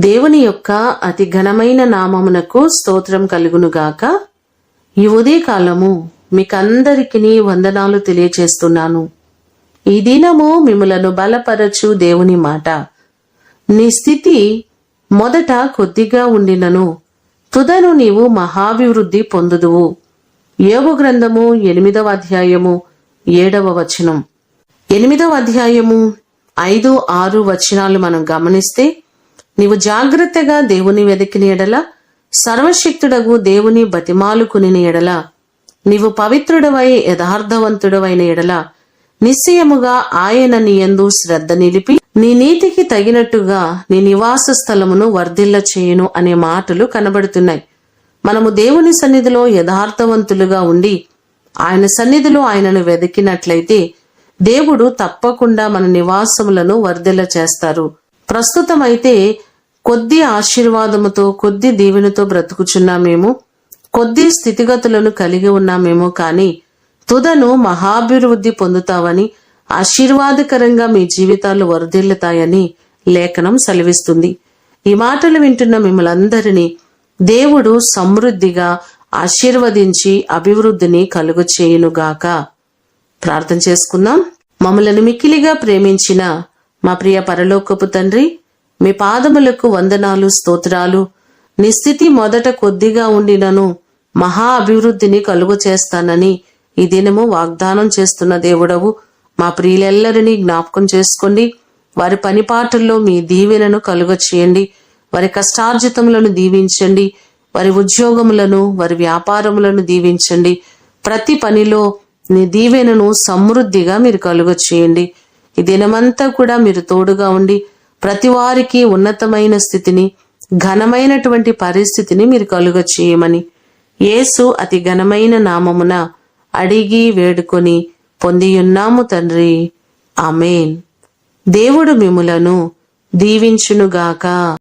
దేవుని యొక్క అతి ఘనమైన నామమునకు స్తోత్రం కలుగునుగాక. ఈ ఉదయకాలము మీకందరికీ వందనాలు తెలియచేస్తున్నాను. ఈ దినము మిమ్ములను బలపరచు దేవుని మాట. నీ స్థితి మొదట కొద్దిగా ఉండినను తుదను నీవు మహాభివృద్ధి పొందుదువు. యోబు గ్రంథము 8వ అధ్యాయము 7వ వచనం. 8వ అధ్యాయము 5, 6 వచనాలు మనం గమనిస్తే, నీవు జాగ్రత్తగా దేవుని వెదికిన ఎడల, సర్వశక్తుడగు దేవుని బతిమాలుకుని ఎడల, నీవు పవిత్రుడవై యథార్థవంతుడవైన ఎడల, నిశ్చయముగా ఆయన నీయందు శ్రద్ధ నిలిపి నీ నీతికి తగినట్టుగా నీ నివాస స్థలమును వర్ధిల్ల చేయును అనే మాటలు కనబడుతున్నాయి. మనము దేవుని సన్నిధిలో యథార్థవంతులుగా ఉండి ఆయన సన్నిధిలో ఆయనను వెదికినట్లయితే దేవుడు తప్పకుండా మన నివాసములను వర్ధిల్ల చేస్తారు. ప్రస్తుతమైతే కొద్ది ఆశీర్వాదముతో, కొద్ది దీవెనతో బ్రతుకుచున్నామేమో, కొద్ది స్థితిగతులను కలిగి ఉన్నామేమో, కానీ తుదను మహాభివృద్ధి పొందుతావని, ఆశీర్వాదకరంగా మీ జీవితాలు వర్ధిల్లుతాయని లేఖనం సెలవిస్తుంది. ఈ మాటలు వింటున్న మిమ్మల్ందరినీ దేవుడు సమృద్ధిగా ఆశీర్వదించి అభివృద్ధిని కలుగు చేయునుగాక. ప్రార్థన చేసుకుందాం. మమ్మలను మిక్కిలిగా ప్రేమించిన మా ప్రియ పరలోకపు తండ్రి, మీ పాదములకు వందనాలు, స్తోత్రాలు. నీ స్థితి మొదట కొద్దిగా ఉండినను మహా అభివృద్ధిని కలుగు చేస్తానని ఈ దినము వాగ్దానం చేస్తున్న దేవుడవు. మా ప్రియులెల్లరినీ జ్ఞాపకం చేసుకోండి. వారి పనిపాటుల్లో మీ దీవెనను కలుగ చేయండి. వారి కష్టార్జితములను దీవించండి. వారి ఉద్యోగములను, వారి వ్యాపారములను దీవించండి. ప్రతి పనిలో నీ దీవెనను సమృద్ధిగా మీరు కలుగ చేయండి. ఈ దినమంతా కూడా మీరు తోడుగా ఉండి ప్రతి వారికి ఉన్నతమైన స్థితిని, ఘనమైనటువంటి పరిస్థితిని మీరు కలుగ చేయమని యేసు అతి ఘనమైన నామమున అడిగి వేడుకొని పొందియున్నాము తండ్రి. ఆమేన్. దేవుడు మిమ్ములను దీవించునుగాక.